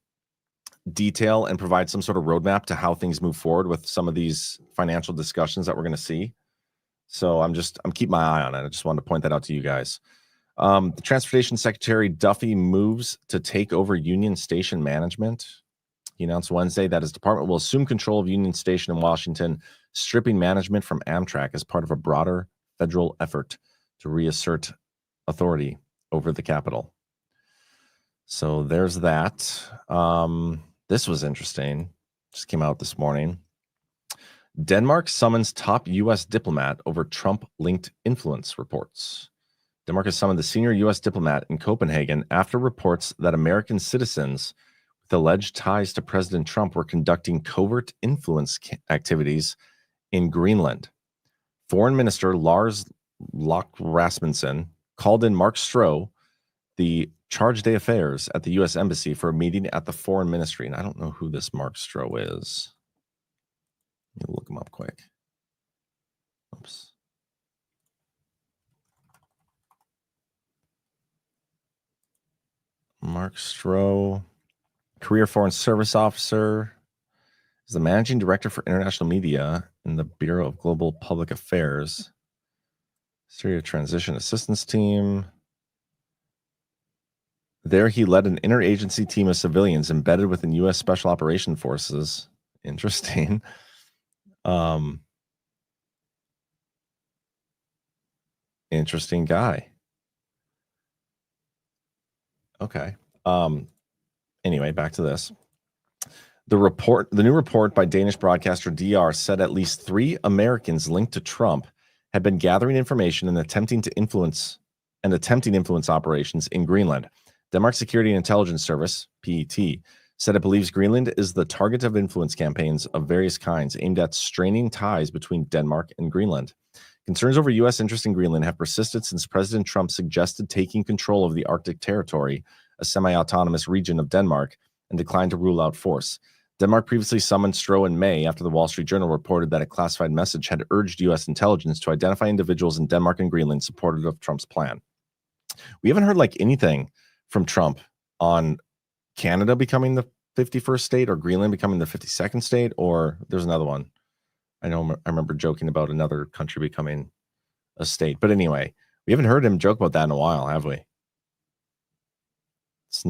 detail and provide some sort of roadmap to how things move forward with some of these financial discussions that we're going to see. So I'm keeping my eye on it. I just wanted to point that out to you guys. The Transportation Secretary Duffy moves to take over Union Station management. He announced Wednesday that his department will assume control of Union Station in Washington, stripping management from Amtrak as part of a broader federal effort to reassert authority over the Capitol. So there's that. This was interesting. Just came out this morning. Denmark summons top U.S. diplomat over Trump-linked influence reports. Denmark has summoned the senior U.S. diplomat in Copenhagen after reports that American citizens with alleged ties to President Trump were conducting covert influence activities in Greenland. Foreign Minister Lars Løkke Rasmussen called in Mark Stroh, the charge d'affaires at the U.S. Embassy, for a meeting at the Foreign Ministry. And I don't know who this Mark Stroh is. Let me look him up quick. Oops. Mark Stroh, career Foreign Service Officer, is the Managing Director for International Media in the Bureau of Global Public Affairs, Syria Transition Assistance Team. There, he led an interagency team of civilians embedded within U.S. Special Operation Forces. Interesting. Interesting guy. Okay. Anyway, back to this. The new report by Danish broadcaster DR said at least 3 Americans linked to Trump had been gathering information and attempting influence operations in Greenland. Denmark Security and Intelligence Service, PET, said it believes Greenland is the target of influence campaigns of various kinds aimed at straining ties between Denmark and Greenland. Concerns over U.S. interest in Greenland have persisted since President Trump suggested taking control of the Arctic territory, a semi-autonomous region of Denmark, and declined to rule out force. Denmark previously summoned Stroh in May after the Wall Street Journal reported that a classified message had urged U.S. intelligence to identify individuals in Denmark and Greenland supportive of Trump's plan. We haven't heard like from Trump on Canada becoming the 51st state or Greenland becoming the 52nd state, or there's another one. I remember joking about another country becoming a state. But anyway, we haven't heard him joke about that in a while, have we? It's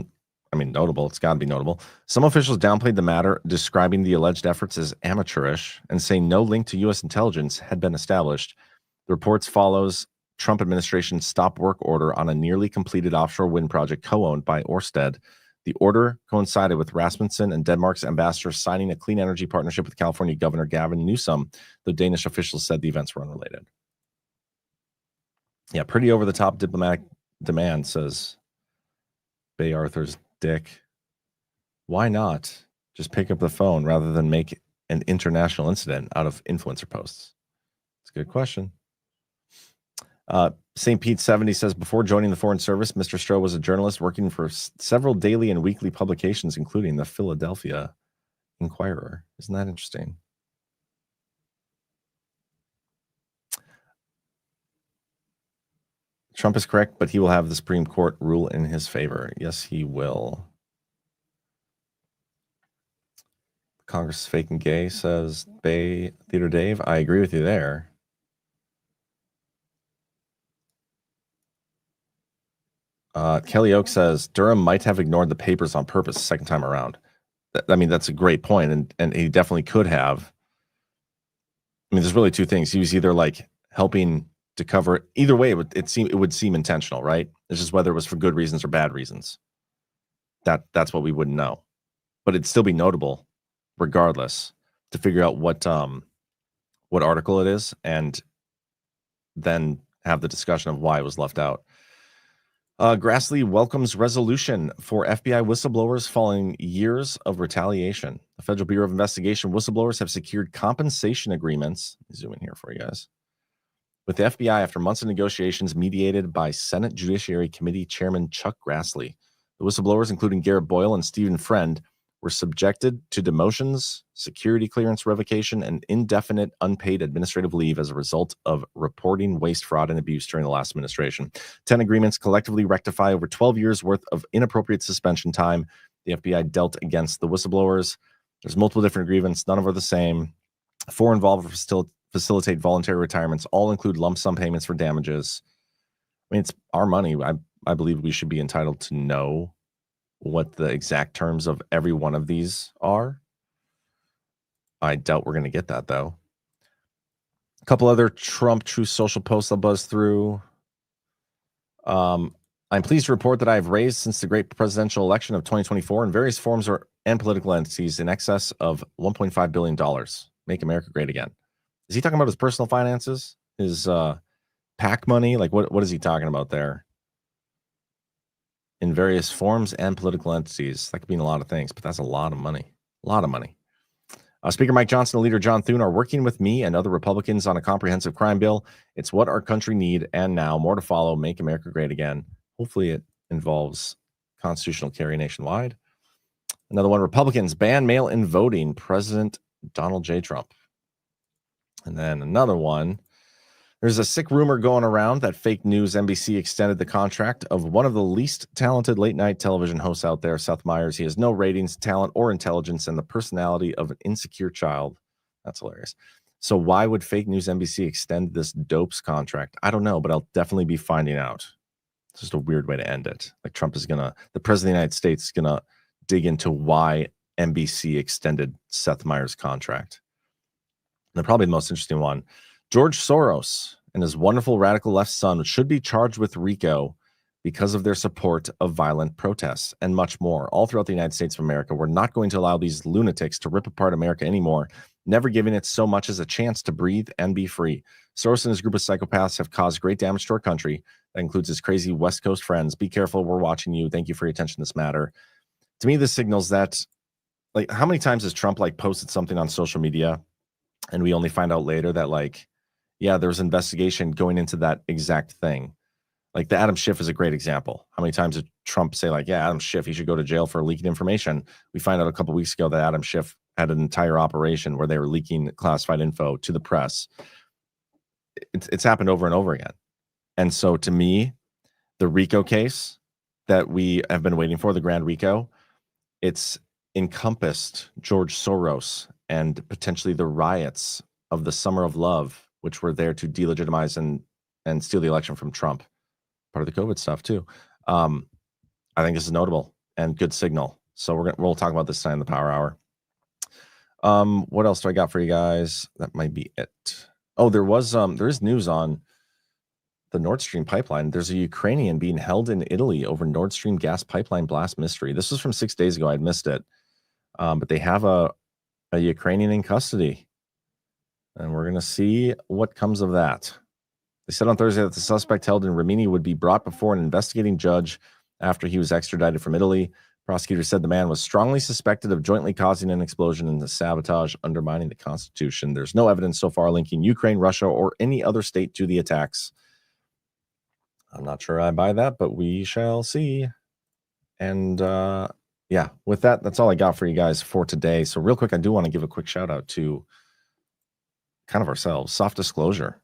notable. It's got to be notable. Some officials downplayed the matter, describing the alleged efforts as amateurish and saying no link to U.S. intelligence had been established. The reports follows Trump administration's stop work order on a nearly completed offshore wind project co-owned by Ørsted. The order coincided with Rasmussen and Denmark's ambassador signing a clean energy partnership with California Governor Gavin Newsom, though Danish officials said the events were unrelated. Yeah, pretty over-the-top diplomatic demand, says Bay Arthur's Dick. Why not just pick up the phone rather than make an international incident out of influencer posts? It's a good question. St. Pete 70 says, before joining the Foreign Service, Mr. Stroh was a journalist working for several daily and weekly publications, including the Philadelphia Inquirer. Isn't that interesting? Trump is correct, but he will have the Supreme Court rule in his favor. Yes, he will. Congress is fake and gay, says Bay Theater Dave. I agree with you there. Kelly Oak says Durham might have ignored the papers on purpose the second time around. That's a great point, and he definitely could have. There's really two things. He was either like helping to cover it. Either way, it would seem intentional, right? It's just whether it was for good reasons or bad reasons. That's what we wouldn't know, but it'd still be notable, regardless, to figure out what article it is, and then have the discussion of why it was left out. Grassley welcomes resolution for FBI whistleblowers following years of retaliation. The Federal Bureau of Investigation whistleblowers have secured compensation agreements. Zoom in here for you guys. With the FBI after months of negotiations mediated by Senate Judiciary Committee Chairman Chuck Grassley. The whistleblowers, including Garrett Boyle and Stephen Friend, were subjected to demotions, security clearance revocation, and indefinite unpaid administrative leave as a result of reporting waste, fraud, and abuse during the last administration. 10 agreements collectively rectify over 12 years worth of inappropriate suspension time the FBI dealt against the whistleblowers. There's multiple different agreements. None of them are the same. 4 involved facilitate voluntary retirements, all include lump sum payments for damages. I mean, it's our money. I believe we should be entitled to know what the exact terms of every one of these are. I doubt we're going to get that, though. A couple other Trump Truth Social posts I'll buzz through. I'm pleased to report that I have raised since the great presidential election of 2024 in various forms and political entities in excess of $1.5 billion. Make America great again. Is he talking about his personal finances? His PAC money? Like, what is he talking about there? In various forms and political entities. That could mean a lot of things, but that's a lot of money. A lot of money. Speaker Mike Johnson and Leader John Thune are working with me and other Republicans on a comprehensive crime bill. It's what our country need, and now more to follow. Make America great again. Hopefully it involves constitutional carry nationwide. Another one, Republicans ban mail-in voting, President Donald J. Trump. And then another one, there's a sick rumor going around that fake news NBC extended the contract of one of the least talented late-night television hosts out there, Seth Meyers. He has no ratings, talent, or intelligence, and the personality of an insecure child. That's hilarious. So why would fake news NBC extend this dope's contract? I don't know, but I'll definitely be finding out. It's just a weird way to end it. Like Trump is the president of the United States is going to dig into why NBC extended Seth Meyers' contract. And probably the most interesting one, George Soros and his wonderful radical left son should be charged with RICO because of their support of violent protests and much more. All throughout the United States of America, we're not going to allow these lunatics to rip apart America anymore, never giving it so much as a chance to breathe and be free. Soros and his group of psychopaths have caused great damage to our country. That includes his crazy West Coast friends. Be careful. We're watching you. Thank you for your attention to this matter. To me, this signals that, like, how many times has Trump posted something on social media and we only find out later that yeah, there was an investigation going into that exact thing. Like the Adam Schiff is a great example. How many times did Trump say yeah, Adam Schiff, he should go to jail for leaking information? We find out a couple of weeks ago that Adam Schiff had an entire operation where they were leaking classified info to the press. It's happened over and over again. And so to me, the RICO case that we have been waiting for, the Grand RICO, it's encompassed George Soros and potentially the riots of the Summer of Love, which were there to delegitimize and steal the election from Trump. Part of the COVID stuff too. I think this is notable and good signal. So we'll talk about this tonight in the Power Hour. What else do I got for you guys? That might be it. Oh, there is news on the Nord Stream pipeline. There's a Ukrainian being held in Italy over Nord Stream gas pipeline blast mystery. This was from 6 days ago. I'd missed it. But they have a Ukrainian in custody. And we're going to see what comes of that. They said on Thursday that the suspect held in Rimini would be brought before an investigating judge after he was extradited from Italy. Prosecutors said the man was strongly suspected of jointly causing an explosion and the sabotage, undermining the Constitution. There's no evidence so far linking Ukraine, Russia, or any other state to the attacks. I'm not sure I buy that, but we shall see. And yeah, with that, that's all I got for you guys for today. So real quick, I do want to give a quick shout out to kind of ourselves, Soft Disclosure.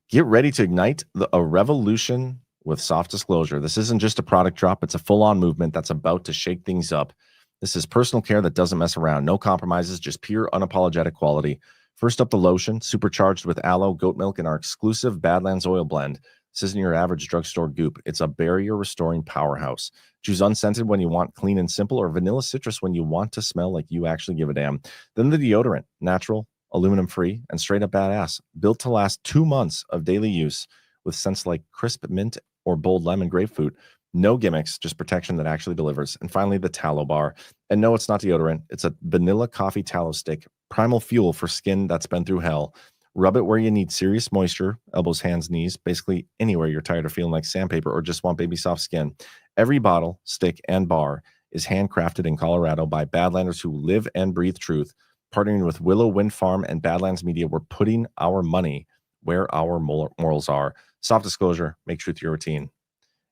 Get ready to ignite a revolution with Soft Disclosure. This isn't just a product drop. It's a full-on movement that's about to shake things up. This is personal care that doesn't mess around. No compromises, just pure, unapologetic quality. First up, the lotion, supercharged with aloe, goat milk, and our exclusive Badlands oil blend. This isn't your average drugstore goop. It's a barrier-restoring powerhouse. Choose unscented when you want clean and simple, or vanilla citrus when you want to smell like you actually give a damn. Then the deodorant, natural, aluminum-free, and straight-up badass. Built to last 2 months of daily use with scents like crisp mint or bold lemon grapefruit. No gimmicks, just protection that actually delivers. And finally, the tallow bar. And no, it's not deodorant. It's a vanilla coffee tallow stick. Primal fuel for skin that's been through hell. Rub it where you need serious moisture, elbows, hands, knees, basically anywhere you're tired of feeling like sandpaper or just want baby soft skin. Every bottle, stick, and bar is handcrafted in Colorado by Badlanders who live and breathe truth. Partnering with Willow Wind Farm and Badlands Media, we're putting our money where our morals are. Soft Disclosure, make truth your routine.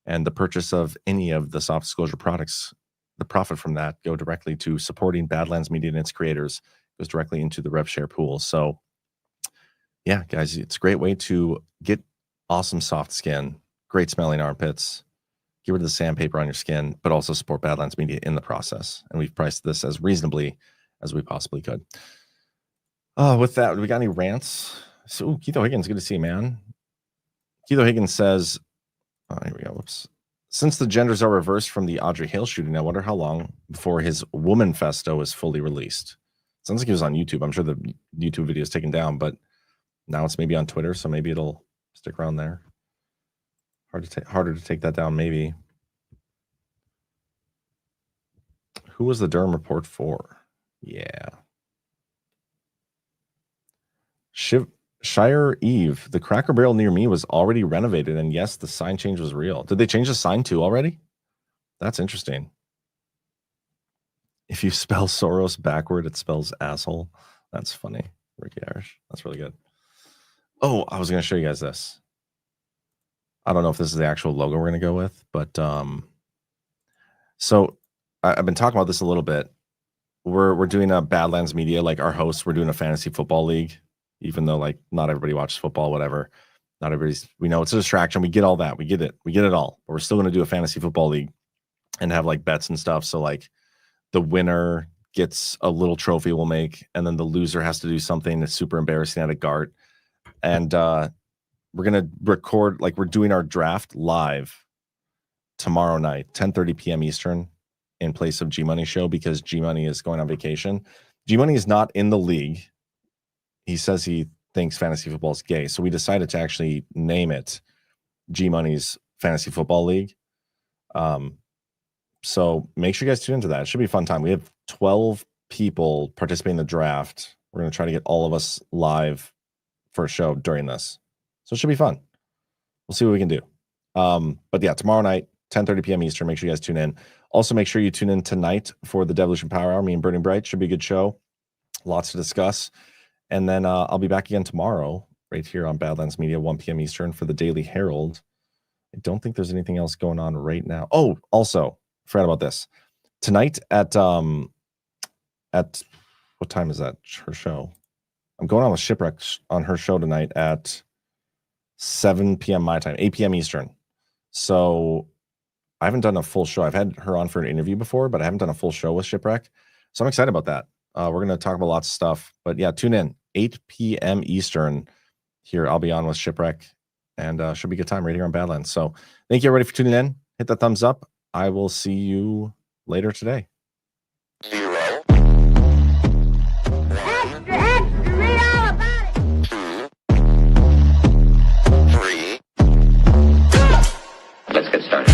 And the purchase of any of the Soft Disclosure products, the profit from that go directly to supporting Badlands Media and its creators, goes directly into the rev share pool. So yeah, guys, it's a great way to get awesome soft skin, great smelling armpits, get rid of the sandpaper on your skin, but also support Badlands Media in the process. And we've priced this as reasonably as we possibly could. With that, do we got any rants? So Keith O'Higgins, good to see you, man. Keith O'Higgins says, here we go. Whoops. Since the genders are reversed from the Audrey Hale shooting, I wonder how long before his woman festo is fully released. Sounds like he was on YouTube. I'm sure the YouTube video is taken down, but now it's maybe on Twitter, so maybe it'll stick around there. Harder to take that down, maybe. Who was the Durham Report for? Yeah. Shire Eve, the Cracker Barrel near me was already renovated, and yes, the sign change was real. Did they change the sign too already? That's interesting. If you spell Soros backward, it spells asshole. That's funny. Ricky Irish. That's really good. Oh, I was going to show you guys this. I don't know if this is the actual logo we're going to go with, but so I've been talking about this a little bit. We're doing a Badlands Media, like our hosts, we're doing a fantasy football league, even though like not everybody watches football, whatever. Not everybody's, we know it's a distraction. We get all that. We get it all. But we're still going to do a fantasy football league and have like bets and stuff. So like the winner gets a little trophy we'll make, and then the loser has to do something that's super embarrassing at a GART. And we're going to record, like we're doing our draft live tomorrow night, 10:30 p.m. Eastern, in place of G-Money show, because G-Money is going on vacation. G-Money is not in the league. He says he thinks fantasy football is gay. So we decided to actually name it G-Money's Fantasy Football League. So make sure you guys tune into that. It should be a fun time. We have 12 people participating in the draft. We're going to try to get all of us live for a show during this. So it should be fun. We'll see what we can do. But yeah, tomorrow night, 10:30 p.m. Eastern. Make sure you guys tune in. Also, make sure you tune in tonight for the Devolution Power Hour. Me and Burning Bright. Should be a good show. Lots to discuss. And then I'll be back again tomorrow, right here on Badlands Media, 1 p.m. Eastern, for the Daily Herald. I don't think there's anything else going on right now. Oh, also, forgot about this. Tonight at what time is that? Her show. I'm going on with Shipwreck on her show tonight at 7 p.m. my time, 8 p.m. Eastern. So I haven't done a full show. I've had her on for an interview before, but I haven't done a full show with Shipwreck. So I'm excited about that. We're going to talk about lots of stuff. But yeah, tune in. 8 p.m. Eastern here. I'll be on with Shipwreck, and should be a good time right here on Badlands. So thank you, everybody, for tuning in. Hit that thumbs up. I will see you later today. Let's get started.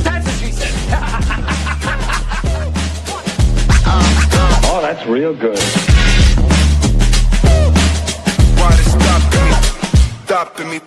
That's what she said. Oh, that's real good. Why they stopping me? Stopping me.